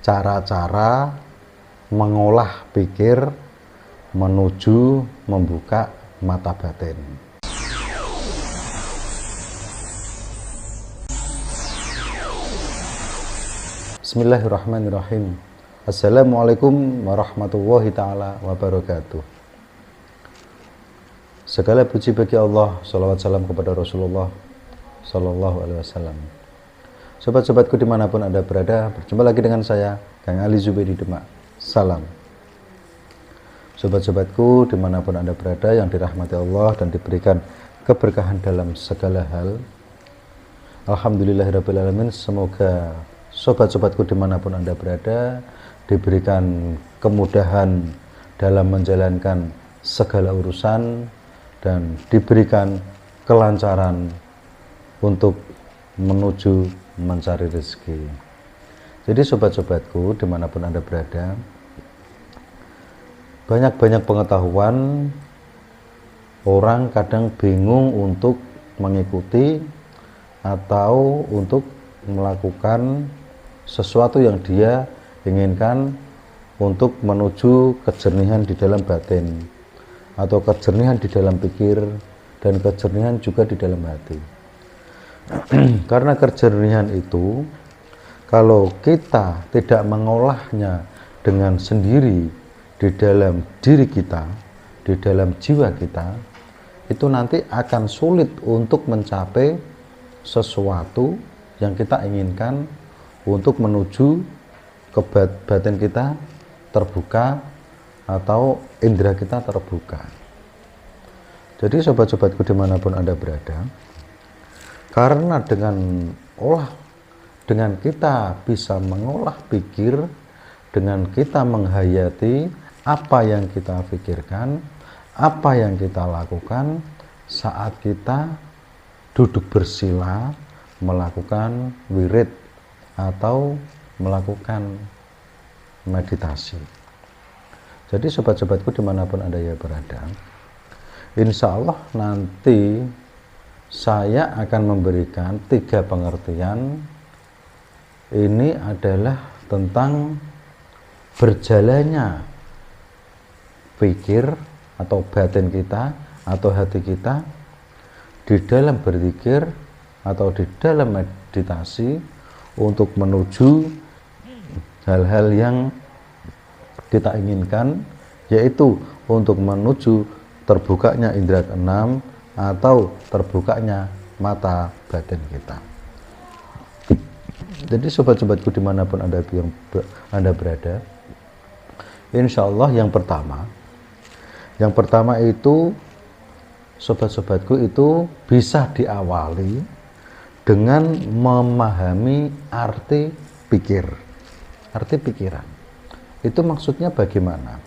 cara-cara mengolah pikir menuju membuka mata batin. Bismillahirrahmanirrahim. Assalamualaikum warahmatullahi ta'ala wabarakatuh. Segala puji bagi Allah, salawat salam kepada Rasulullah Sallallahu Alaihi Wasallam. Sobat-sobatku dimanapun Anda berada, berjumpa lagi dengan saya, Kang Ali Zubaidi Demak. Salam. Sobat-sobatku dimanapun Anda berada yang dirahmati Allah dan diberikan keberkahan dalam segala hal, Alhamdulillahirrabbilalamin. Semoga sobat-sobatku dimanapun Anda berada diberikan kemudahan dalam menjalankan segala urusan dan diberikan kelancaran untuk menuju mencari rezeki. Jadi sobat-sobatku dimanapun Anda berada, banyak-banyak pengetahuan, orang kadang bingung untuk mengikuti atau untuk melakukan sesuatu yang dia inginkan untuk menuju kejernihan di dalam batin atau kejernihan di dalam pikir dan kejernihan juga di dalam hati. Karena kejernihan itu kalau kita tidak mengolahnya dengan sendiri di dalam diri kita, di dalam jiwa kita, itu nanti akan sulit untuk mencapai sesuatu yang kita inginkan untuk menuju ke batin kita terbuka atau indera kita terbuka. Jadi sobat-sobatku dimanapun Anda berada, karena dengan kita bisa mengolah pikir, dengan kita menghayati apa yang kita pikirkan, apa yang kita lakukan saat kita duduk bersila melakukan wirid atau melakukan meditasi. Jadi sobat-sobatku dimanapun Anda ya berada, insya Allah nanti saya akan memberikan 3 pengertian. Ini adalah tentang berjalannya pikir atau batin kita atau hati kita di dalam berzikir atau di dalam meditasi untuk menuju hal-hal yang kita inginkan, yaitu untuk menuju terbukanya indera keenam atau terbukanya mata batin kita. Jadi sobat-sobatku dimanapun Anda berada, insya Allah yang pertama itu sobat-sobatku itu bisa diawali dengan memahami arti pikir, arti pikiran. Itu maksudnya bagaimana?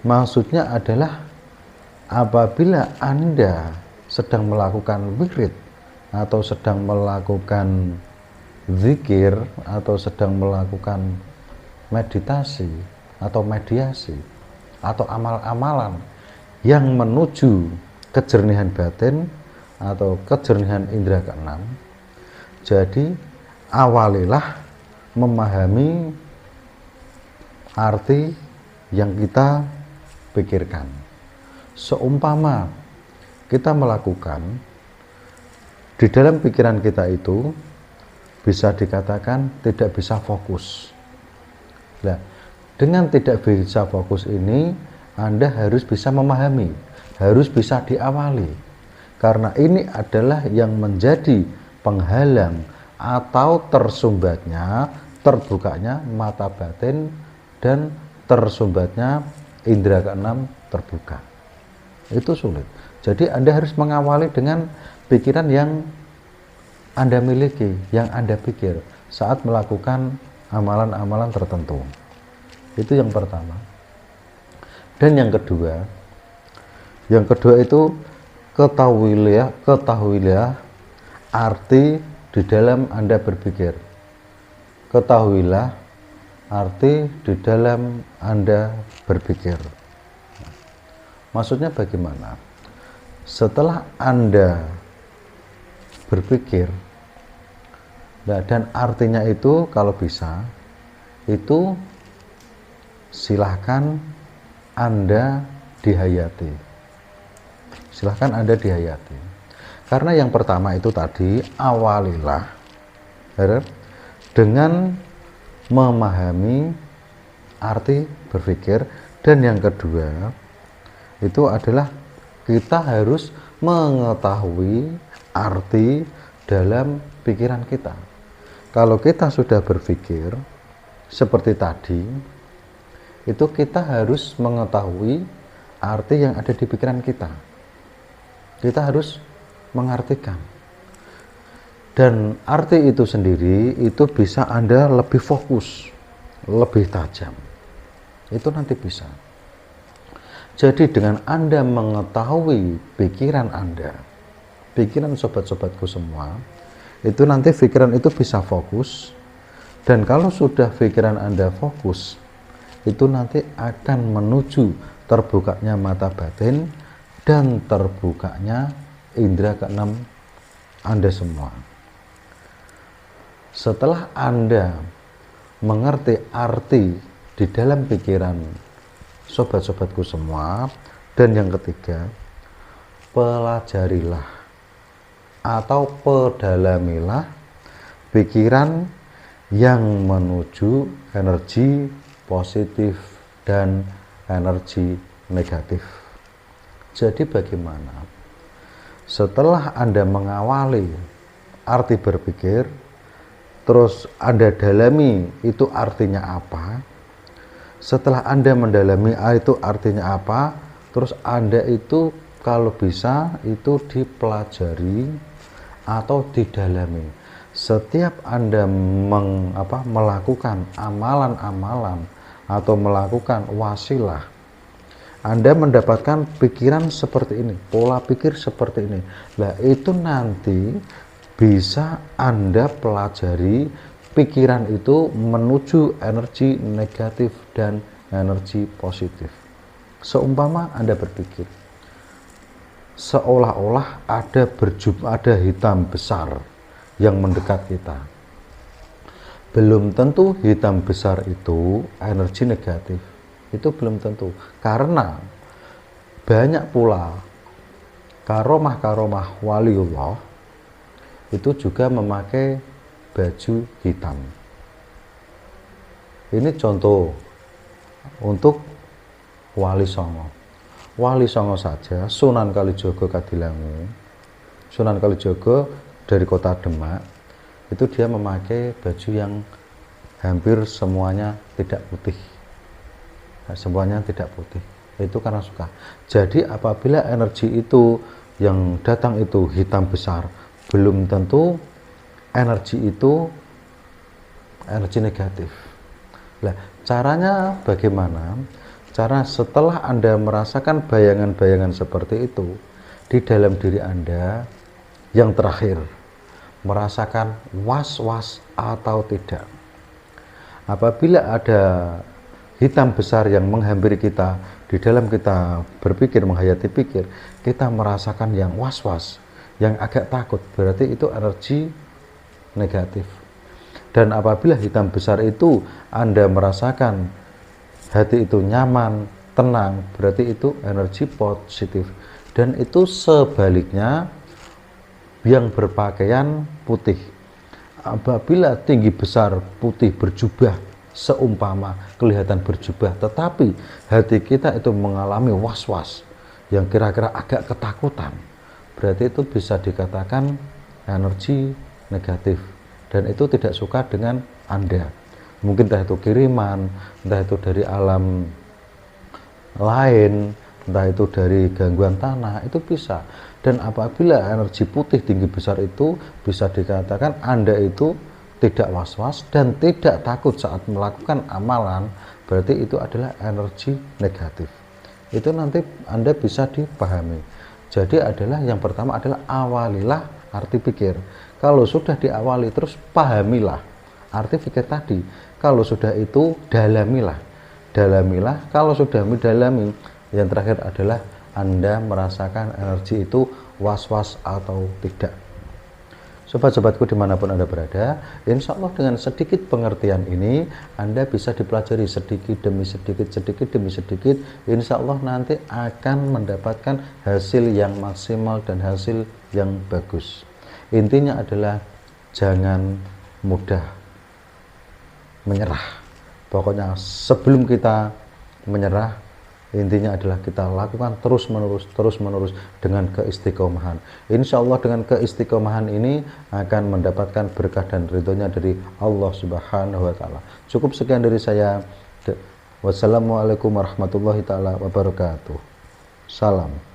Maksudnya adalah apabila Anda sedang melakukan wirid atau sedang melakukan zikir atau sedang melakukan meditasi atau mediasi atau amal-amalan yang menuju kejernihan batin atau kejernihan indera keenam, jadi awalilah memahami arti yang kita pikirkan. Seumpama kita melakukan di dalam pikiran kita itu bisa dikatakan tidak bisa fokus. Nah, dengan tidak bisa fokus ini Anda harus bisa memahami, harus bisa diawali. Karena ini adalah yang menjadi penghalang atau tersumbatnya, terbukanya mata batin dan tersumbatnya indera keenam terbuka. Itu sulit. Jadi Anda harus mengawali dengan pikiran yang Anda miliki, yang Anda pikir saat melakukan amalan-amalan tertentu. Itu yang pertama. Dan yang kedua itu ketahuilah arti di dalam Anda berpikir. Ketahuilah arti di dalam Anda berpikir. Maksudnya bagaimana? Setelah Anda berpikir, dan artinya itu kalau bisa itu silahkan Anda dihayati. Silahkan Anda dihayati. Karena yang pertama itu tadi, awalilah dengan memahami arti berpikir, dan yang kedua itu adalah kita harus mengetahui arti dalam pikiran kita. Kalau kita sudah berpikir seperti tadi, itu kita harus mengetahui arti yang ada di pikiran kita. Kita harus mengartikan. Dan arti itu sendiri itu bisa Anda lebih fokus, lebih tajam. Itu nanti bisa. Jadi dengan Anda mengetahui pikiran Anda, pikiran sobat-sobatku semua, itu nanti pikiran itu bisa fokus. Dan kalau sudah pikiran Anda fokus, itu nanti akan menuju terbukanya mata batin dan terbukanya indera keenam Anda semua. Setelah Anda mengerti arti di dalam pikiran sobat-sobatku semua, dan yang ketiga, pelajarilah atau pedalamilah pikiran yang menuju energi positif dan energi negatif. Jadi bagaimana? Setelah Anda mengawali arti berpikir, terus Anda dalami itu artinya apa. Setelah Anda mendalami itu artinya apa, terus Anda itu kalau bisa itu dipelajari atau didalami. Setiap Anda melakukan amalan-amalan atau melakukan wasilah, Anda mendapatkan pikiran seperti ini, pola pikir seperti ini. Nah, itu nanti bisa Anda pelajari pikiran itu menuju energi negatif dan energi positif. Seumpama Anda berpikir seolah-olah ada hitam besar yang mendekat kita. Belum tentu hitam besar itu energi negatif. Itu belum tentu. Karena banyak pula karomah-karomah waliullah itu juga memakai baju hitam. Ini contoh untuk Wali Songo. Wali Songo saja, Sunan Kalijogo Kadilangu, Sunan Kalijogo dari kota Demak, itu dia memakai baju yang hampir semuanya tidak putih. Semuanya tidak putih. Itu karena suka. Jadi apabila energi itu yang datang itu hitam besar, belum tentu energi itu energi negatif. Nah, caranya bagaimana? Cara setelah Anda merasakan bayangan-bayangan seperti itu di dalam diri Anda, yang terakhir, merasakan was-was atau tidak. Apabila ada hitam besar yang menghampiri kita, di dalam kita berpikir, menghayati pikir, kita merasakan yang was-was, yang agak takut, berarti itu energi negatif. Dan apabila hitam besar itu Anda merasakan hati itu nyaman, tenang, berarti itu energi positif. Dan itu sebaliknya yang berpakaian putih. Apabila tinggi besar putih berjubah, seumpama kelihatan berjubah, tetapi hati kita itu mengalami was-was yang kira-kira agak ketakutan, berarti itu bisa dikatakan energi negatif, dan itu tidak suka dengan Anda. Mungkin entah itu kiriman, entah itu dari alam lain, entah itu dari gangguan tanah, itu bisa. Dan apabila energi putih tinggi besar itu, bisa dikatakan Anda itu tidak was-was dan tidak takut saat melakukan amalan, berarti itu adalah energi negatif. Itu nanti Anda bisa dipahami. Jadi adalah yang pertama adalah awalilah arti pikir. Kalau sudah diawali, terus pahamilah arti pikir tadi. Kalau sudah itu dalamilah. Kalau sudah mendalami, yang terakhir adalah Anda merasakan energi itu was-was atau tidak. Sobat-sobatku dimanapun Anda berada, insya Allah dengan sedikit pengertian ini Anda bisa dipelajari sedikit demi sedikit, sedikit demi sedikit. Insya Allah nanti akan mendapatkan hasil yang maksimal dan hasil yang bagus. Intinya adalah jangan mudah menyerah. Pokoknya sebelum kita menyerah, intinya adalah kita lakukan terus menerus dengan keistiqomahan. Insya Allah dengan keistiqomahan ini akan mendapatkan berkah dan ridhonya dari Allah Subhanahu wa Ta'ala. Cukup sekian dari saya. Wassalamualaikum warahmatullahi taala wabarakatuh. Salam.